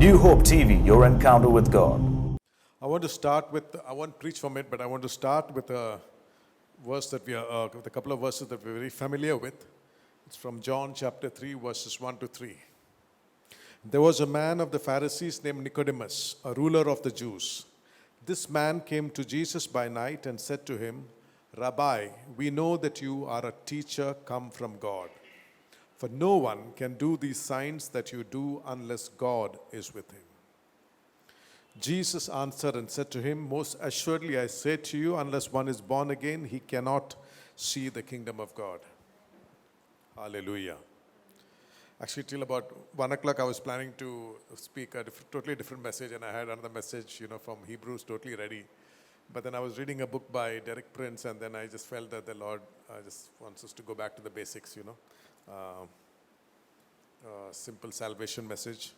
New Hope TV, your encounter with God. I won't preach from it, but I want to start with a verse that with a couple of verses that we're very familiar with. It's from John chapter 3, verses 1 to 3. There was a man of the Pharisees named Nicodemus, a ruler of the Jews. This man came to Jesus by night and said to him, Rabbi, we know that you are a teacher come from God. For no one can do these signs that you do unless God is with him. Jesus answered and said to him, Most assuredly I say to you, unless one is born again, he cannot see the kingdom of God. Hallelujah. Actually, till about 1 o'clock, I was planning to speak a totally different message, and I had another message, from Hebrews totally ready. But then I was reading a book by Derek Prince, and then I just felt that the Lord just wants us to go back to the basics, simple salvation message.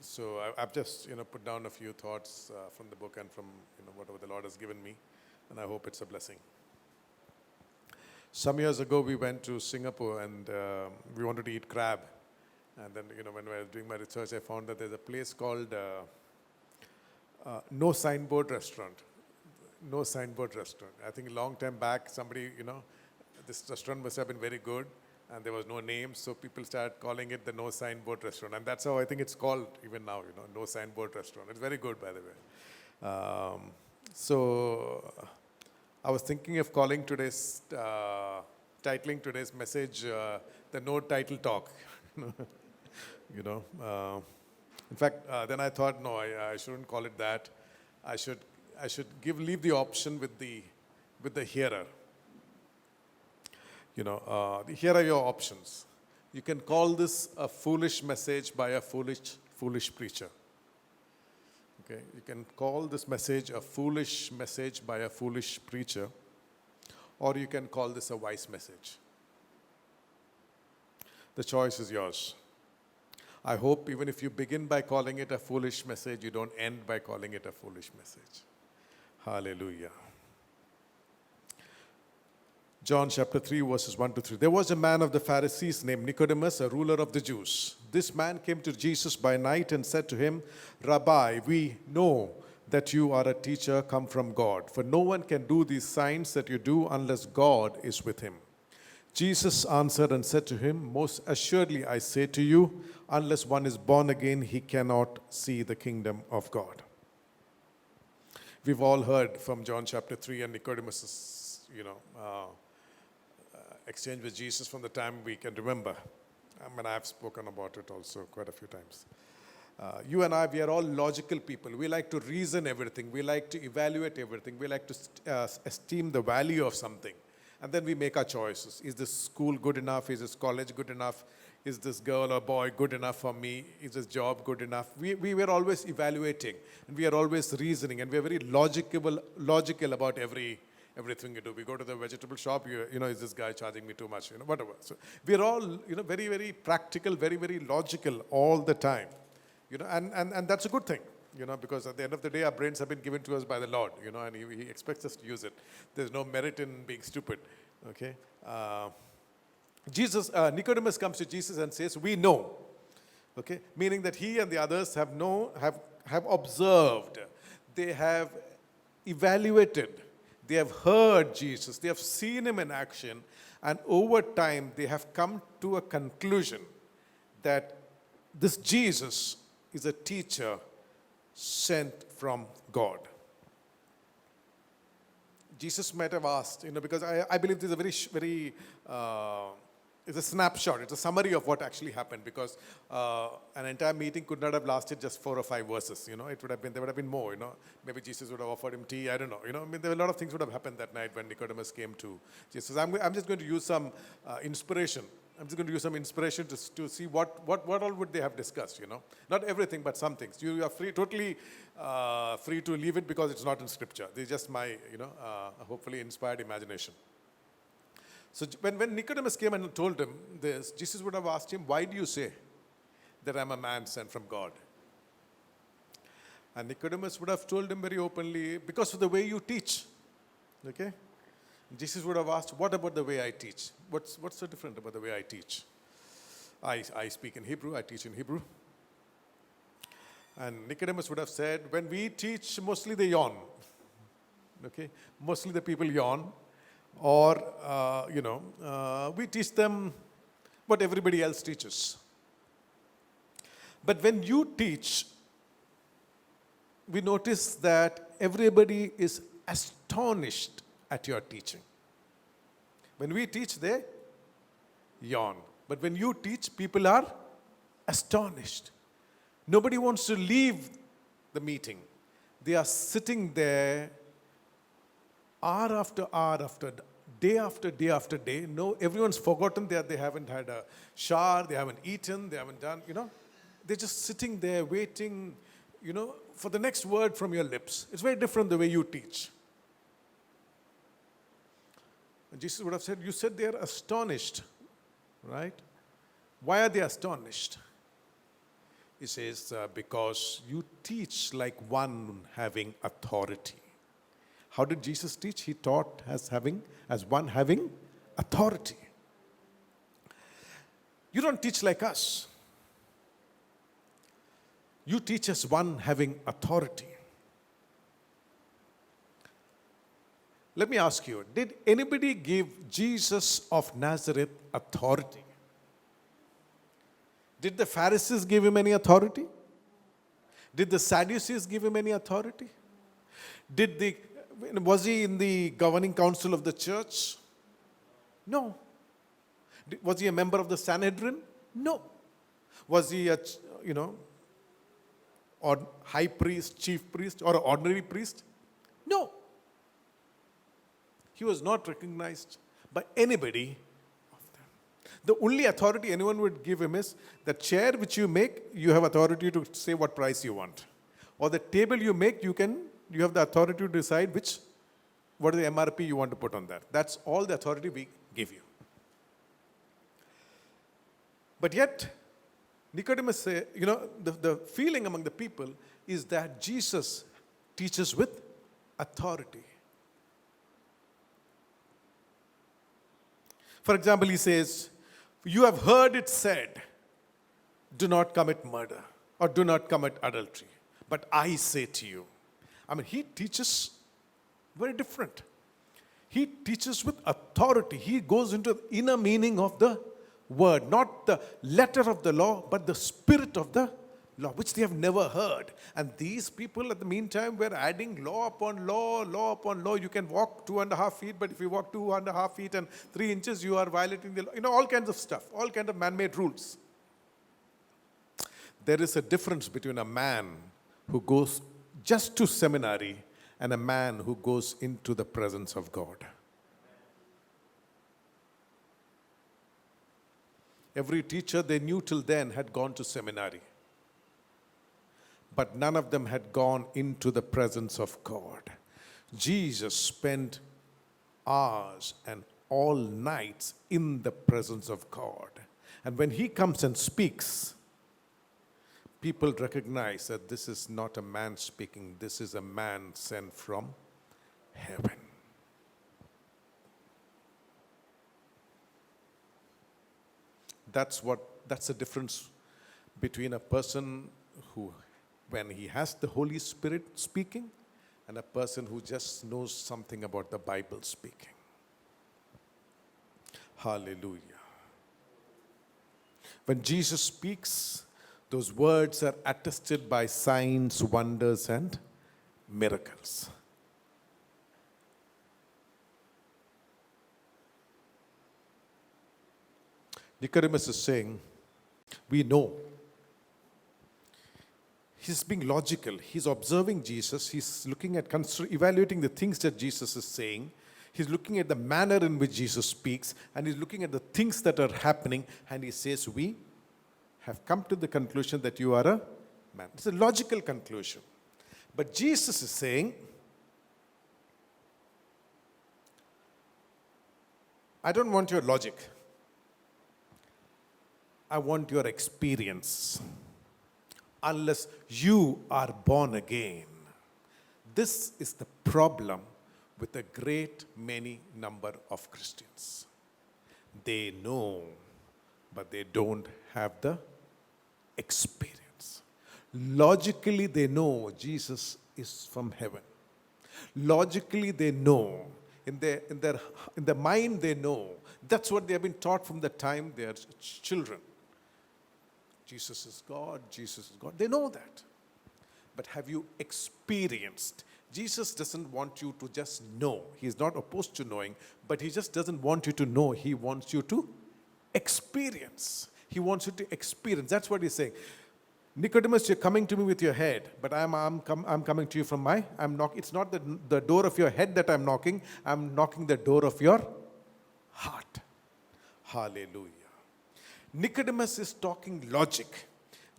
So I've just, put down a few thoughts from the book and from, whatever the Lord has given me, and I hope it's a blessing. Some years ago, we went to Singapore and we wanted to eat crab. And then, when I was doing my research, I found that there's a place called No Signboard Restaurant. No Signboard Restaurant. I think a long time back, somebody, this restaurant must have been very good. And there was no name, so people started calling it the No Signboard Restaurant. And that's how I think it's called even now, No Signboard Restaurant. It's very good, by the way. So I was thinking of calling titling today's message, the No Title Talk. In fact, then I thought, no, I shouldn't call it that. I should leave the option with the hearer. Here are your options. You can call this a foolish message by a foolish preacher. Okay, you can call this message a foolish message by a foolish preacher, or you can call this a wise message. The choice is yours. I hope even if you begin by calling it a foolish message, you don't end by calling it a foolish message. Hallelujah. John chapter 3, verses 1 to 3. There was a man of the Pharisees named Nicodemus, a ruler of the Jews. This man came to Jesus by night and said to him, Rabbi, we know that you are a teacher come from God, for no one can do these signs that you do unless God is with him. Jesus answered and said to him, Most assuredly I say to you, unless one is born again, he cannot see the kingdom of God. We've all heard from John chapter 3 and Nicodemus's, exchange with Jesus from the time we can remember. I've spoken about it also quite a few times. You and I, we are all logical people. We like to reason everything. We like to evaluate everything. We like to esteem the value of something. And then we make our choices. Is this school good enough? Is this college good enough? Is this girl or boy good enough for me? Is this job good enough? We were always evaluating, and we are always reasoning, and we are very logical about everything you do. We go to the vegetable shop, is this guy charging me too much? Whatever. So we're all, very, very practical, very, very logical all the time. And that's a good thing, because at the end of the day, our brains have been given to us by the Lord, and He expects us to use it. There's no merit in being stupid, okay? Nicodemus comes to Jesus and says, we know, okay? Meaning that he and the others have observed, they have evaluated, they have heard Jesus, they have seen him in action, and over time they have come to a conclusion that this Jesus is a teacher sent from God. Jesus might have asked, because I believe this is a very it's a snapshot, it's a summary of what actually happened, because an entire meeting could not have lasted just 4 or 5 verses, there would have been more, maybe Jesus would have offered him tea, I don't know, there were a lot of things would have happened that night when Nicodemus came to Jesus. I'm just going to use some inspiration. I'm just going to use some inspiration to see what all would they have discussed, Not everything, but some things. You are totally free to leave it because it's not in scripture. This is just my, hopefully inspired imagination. So when Nicodemus came and told him this, Jesus would have asked him, why do you say that I'm a man sent from God? And Nicodemus would have told him very openly, because of the way you teach, okay? Jesus would have asked, what about the way I teach? What's so different about the way I teach? I speak in Hebrew, I teach in Hebrew. And Nicodemus would have said, when we teach, mostly they yawn. Okay? Mostly the people yawn. Or, we teach them what everybody else teaches. But when you teach, we notice that everybody is astonished at your teaching. When we teach, they yawn. But when you teach, people are astonished. Nobody wants to leave the meeting. They are sitting there hour after hour after day after day after day. No, everyone's forgotten that they haven't had a shower, they haven't eaten, they haven't done, They're just sitting there waiting, for the next word from your lips. It's very different the way you teach. And Jesus would have said, you said they are astonished, right? Why are they astonished? He says, because you teach like one having authority. How did Jesus teach? He taught as one having authority. You don't teach like us. You teach as one having authority. Let me ask you, did anybody give Jesus of Nazareth authority? Did the Pharisees give him any authority? Did the Sadducees give him any authority? Was he in the governing council of the church? No. Was he a member of the Sanhedrin? No. Was he or high priest, chief priest, or an ordinary priest? No. He was not recognized by anybody of them. The only authority anyone would give him is the chair which you make, you have authority to say what price you want. Or the table you make, you have the authority to decide what is the MRP you want to put on that. That's all the authority we give you. But yet, Nicodemus say, the feeling among the people is that Jesus teaches with authority. For example, he says, you have heard it said, do not commit murder or do not commit adultery. But I say to you. He teaches very different. He teaches with authority. He goes into the inner meaning of the word, not the letter of the law, but the spirit of the law, which they have never heard. And these people at the meantime were adding law upon law, law upon law. You can walk 2.5 feet, but if you walk 2.5 feet and 3 inches, you are violating the law. All kinds of stuff, all kinds of man-made rules. There is a difference between a man who goes just to seminary and a man who goes into the presence of God. Every teacher they knew till then had gone to seminary. But none of them had gone into the presence of God. Jesus spent hours and all nights in the presence of God. And when he comes and speaks, people recognize that this is not a man speaking, this is a man sent from heaven. That's the difference between a person who, when he has the Holy Spirit speaking, and a person who just knows something about the Bible speaking. Hallelujah. When Jesus speaks, those words are attested by signs, wonders, and miracles. Nicodemus is saying, we know. He's being logical. He's observing Jesus. He's looking at, evaluating the things that Jesus is saying. He's looking at the manner in which Jesus speaks, and he's looking at the things that are happening, and he says, we have come to the conclusion that you are a man. It's a logical conclusion. But Jesus is saying, I don't want your logic. I want your experience. Unless you are born again. This is the problem with a great many number of Christians. They know but they don't have the experience. Logically, they know Jesus is from heaven. Logically, they know. In their mind, they know. That's what they have been taught from the time they are children. Jesus is God, Jesus is God. They know that. But have you experienced? Jesus doesn't want you to just know. He's not opposed to knowing, but he just doesn't want you to know. He wants you to experience. He wants you to experience. That's what he's saying. Nicodemus, you're coming to me with your head, but I'm coming to you from it's not the door of your head that I'm knocking the door of your heart. Hallelujah. Nicodemus is talking logic.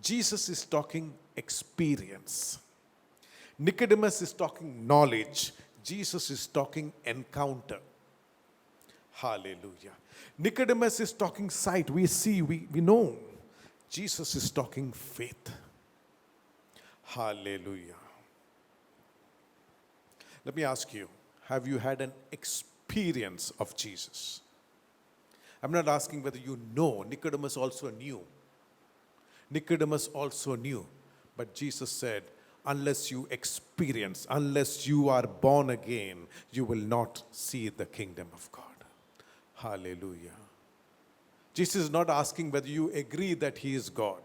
Jesus is talking experience. Nicodemus is talking knowledge. Jesus is talking encounter. Hallelujah. Nicodemus is talking sight. We see, we know. Jesus is talking faith. Hallelujah. Let me ask you, have you had an experience of Jesus? I'm not asking whether you know. Nicodemus also knew. Nicodemus also knew. But Jesus said, unless you experience, unless you are born again, you will not see the kingdom of God. Hallelujah. Jesus is not asking whether you agree that he is God.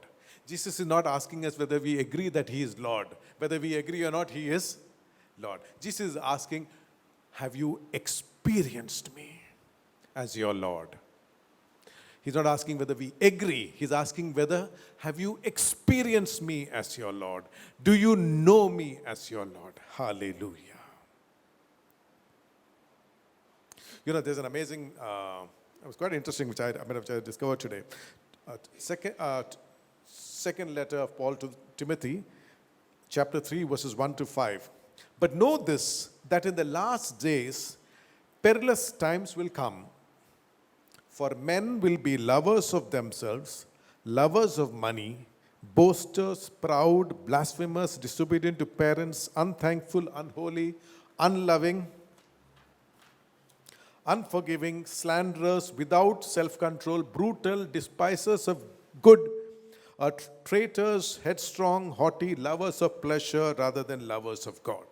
Jesus is not asking us whether we agree that he is Lord. Whether we agree or not, he is Lord. Jesus is asking, have you experienced me as your Lord? He's not asking whether we agree. He's asking whether, have you experienced me as your Lord? Do you know me as your Lord? Hallelujah. You know, there's an amazing, it was quite interesting, which I discovered today. Second letter of Paul to Timothy, chapter 3, verses 1 to 5. But know this, that in the last days, perilous times will come. For men will be lovers of themselves, lovers of money, boasters, proud, blasphemers, disobedient to parents, unthankful, unholy, unloving, unforgiving, slanderers, without self-control, brutal, despisers of good, traitors, headstrong, haughty, lovers of pleasure rather than lovers of God.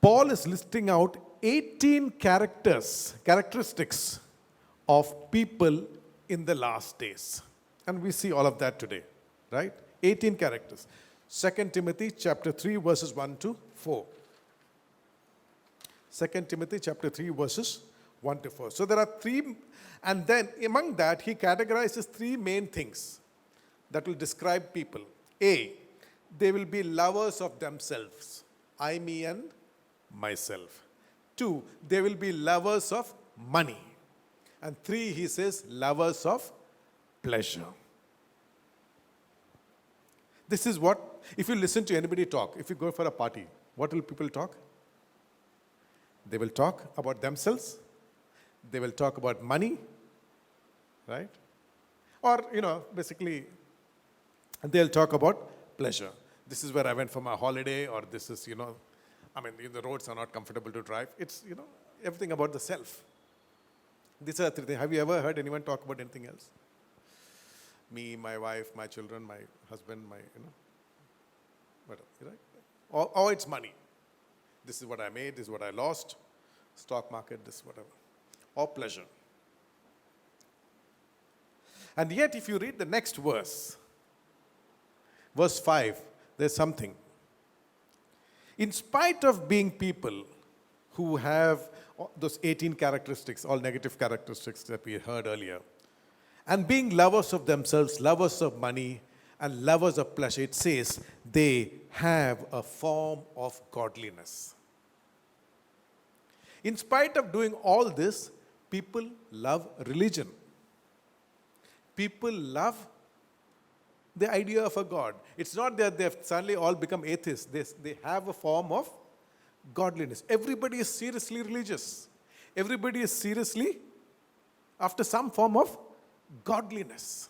Paul is listing out 18 characteristics of people in the last days. And we see all of that today, right? 18 characters. 2 Timothy chapter 3 verses 1 to 4. 2 Timothy chapter 3 verses 1 to 4. So there are three, and then among that he categorizes three main things that will describe people. A, they will be lovers of themselves. I, me, and myself. 2, they will be lovers of money. And 3, he says, lovers of pleasure. This is what, if you listen to anybody talk, if you go for a party, what will people talk? They will talk about themselves. They will talk about money, right? Or, basically, they'll talk about pleasure. This is where I went for my holiday, or this is, the roads are not comfortable to drive. It's, everything about the self. These are three things. Have you ever heard anyone talk about anything else? Me, my wife, my children, my husband, whatever, right? Or it's money. This is what I made, this is what I lost. Stock market, this, whatever. Or pleasure. And yet, if you read the next verse, verse 5, there's something. In spite of being people who have those 18 characteristics, all negative characteristics that we heard earlier, and being lovers of themselves, lovers of money, and lovers of pleasure, it says they have a form of godliness. In spite of doing all this, people love religion. People love the idea of a God. It's not that they've suddenly all become atheists. They have a form of godliness. Everybody is seriously religious. Everybody is seriously after some form of godliness.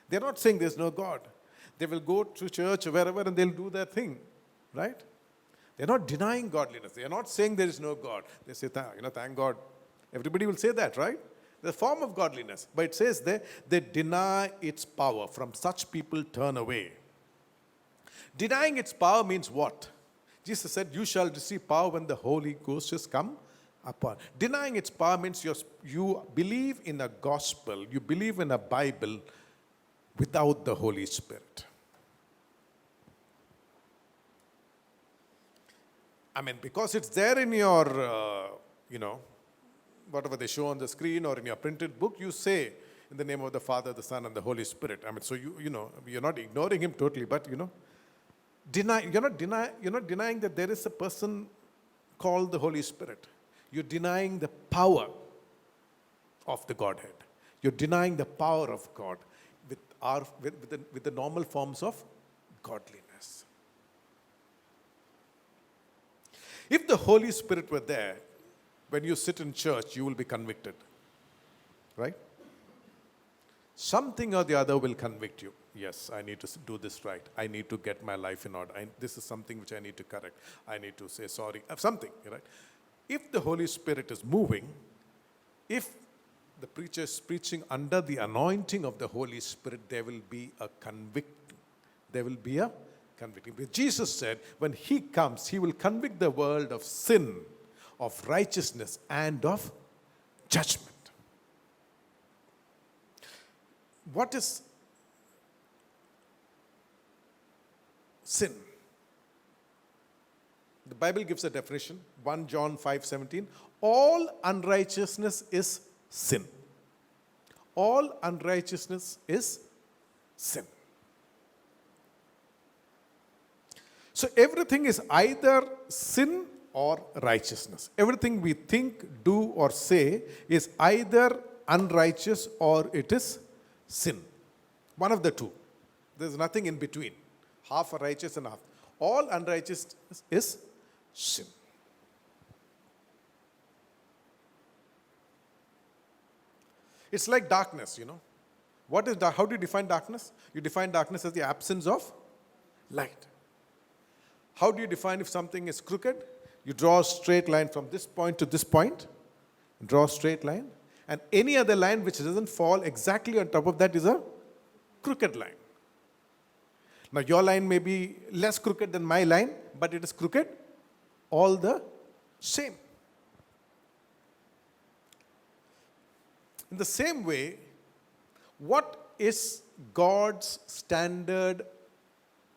They're not saying there's no God. They will go to church or wherever and they'll do their thing, right? They're not denying godliness. They're not saying there is no God. They say, thank God. Everybody will say that, right? The form of godliness. But it says there, they deny its power. From such people turn away. Denying its power means what? Jesus said, you shall receive power when the Holy Ghost has come upon. Denying its power means you believe in a gospel, you believe in a Bible without the Holy Spirit. I mean, because it's there in your, whatever they show on the screen or in your printed book, you say, in the name of the Father, the Son, and the Holy Spirit. I mean, so you're not ignoring him totally, but you're not denying that there is a person called the Holy Spirit. You're denying the power of the Godhead. You're denying the power of God with the normal forms of godliness. If the Holy Spirit were there, when you sit in church, you will be convicted. Right? Something or the other will convict you. Yes, I need to do this right. I need to get my life in order. This is something which I need to correct. I need to say sorry. Something, right? If the Holy Spirit is moving, if the preacher is preaching under the anointing of the Holy Spirit, there will be a conviction. There will be a convicting. Because Jesus said, when he comes, he will convict the world of sin, of righteousness, and of judgment. What is sin? The Bible gives a definition, 1 John 5:17. All unrighteousness is sin. All unrighteousness is sin. So everything is either sin or righteousness. Everything we think, do, or say is either unrighteous or it is sin. One of the two. There's nothing in between. Half righteous and half. All unrighteousness is sin. It's like darkness, What is how do you define darkness? You define darkness as the absence of light. How do you define if something is crooked? You draw a straight line from this point to this point. Draw a straight line. And any other line which doesn't fall exactly on top of that is a crooked line. Now your line may be less crooked than my line, but it is crooked all the same. In the same way, what is God's standard?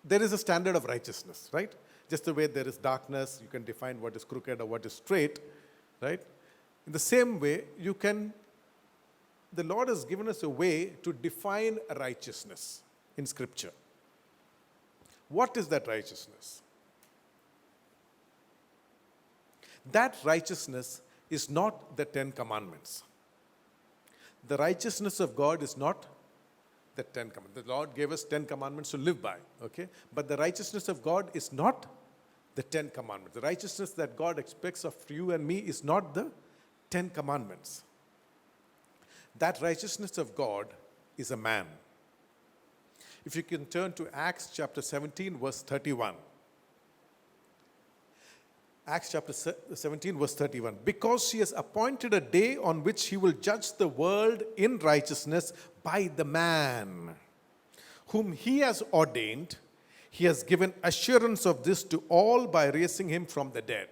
There is a standard of righteousness, right? Just the way there is darkness, you can define what is crooked or what is straight, right? In the same way, the Lord has given us a way to define righteousness in Scripture. What is that righteousness? That righteousness is not the 10 Commandments. The righteousness of God is not the 10 Commandments. The Lord gave us 10 Commandments to live by, okay? But the righteousness of God is not the 10 Commandments. The righteousness that God expects of you and me is not the 10 Commandments. That righteousness of God is a man. If you can turn to Acts chapter 17, verse 31. Acts chapter 17, verse 31. Because he has appointed a day on which he will judge the world in righteousness by the man whom he has ordained. He has given assurance of this to all by raising him from the dead.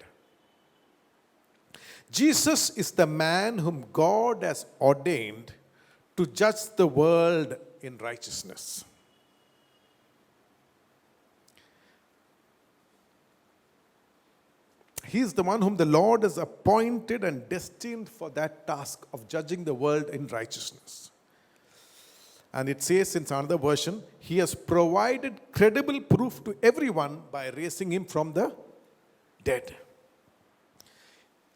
Jesus is the man whom God has ordained to judge the world in righteousness. He is the one whom the Lord has appointed and destined for that task of judging the world in righteousness. And it says in another version, he has provided credible proof to everyone by raising him from the dead.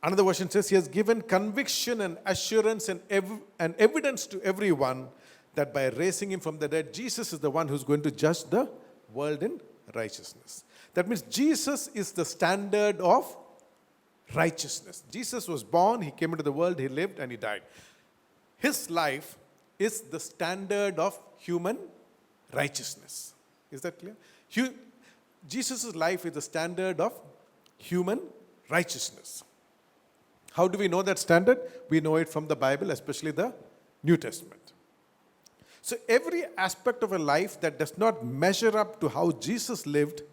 Another version says he has given conviction and assurance and evidence to everyone that by raising him from the dead, Jesus is the one who's going to judge the world in righteousness. That means Jesus is the standard of righteousness. Jesus was born, he came into the world, he lived, and he died. His life is the standard of human righteousness. Is that clear? Jesus' life is the standard of human righteousness. How do we know that standard? We know it from the Bible, especially the New Testament. So every aspect of a life that does not measure up to how Jesus lived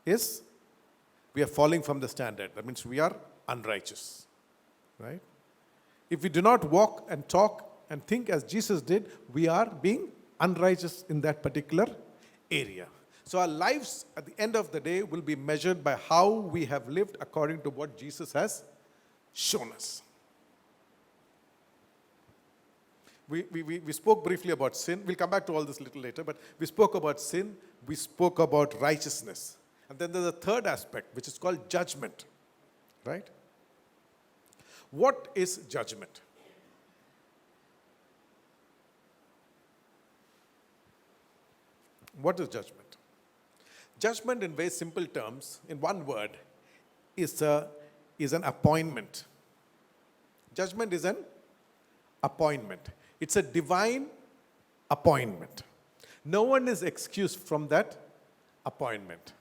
is, we are falling from the standard. That means we are unrighteous, right? If we do not walk and talk and think as Jesus did, we are being unrighteous in that particular area. So our lives at the end of the day will be measured by how we have lived according to what Jesus has shown us. We spoke briefly about sin. We'll come back to all this a little later, but we spoke about sin. We spoke about righteousness. And then there's a third aspect, which is called judgment, right? What is judgment? What is judgment? Judgment, in very simple terms, in one word, is an appointment. Judgment is an appointment. It's a divine appointment. No one is excused from that appointment.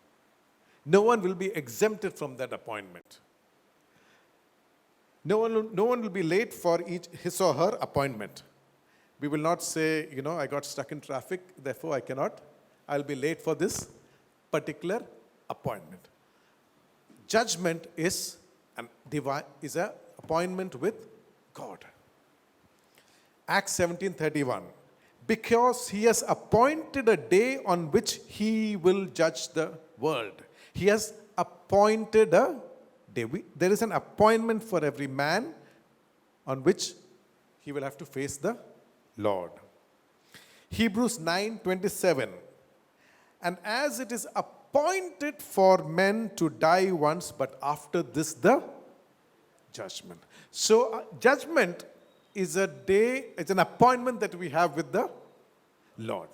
No one will be exempted from that appointment. No one will be late for his or her appointment. We will not say, I got stuck in traffic, therefore I'll be late for this particular appointment. Judgment is an appointment with God. Acts 17:31. Because he has appointed a day on which he will judge the world. He has appointed a day. There is an appointment for every man on which he will have to face the Lord. Hebrews 9:27. And as it is appointed for men to die once, but after this the judgment. So judgment is a day, it's an appointment that we have with the Lord.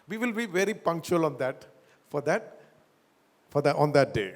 We will be very punctual on that, on that day.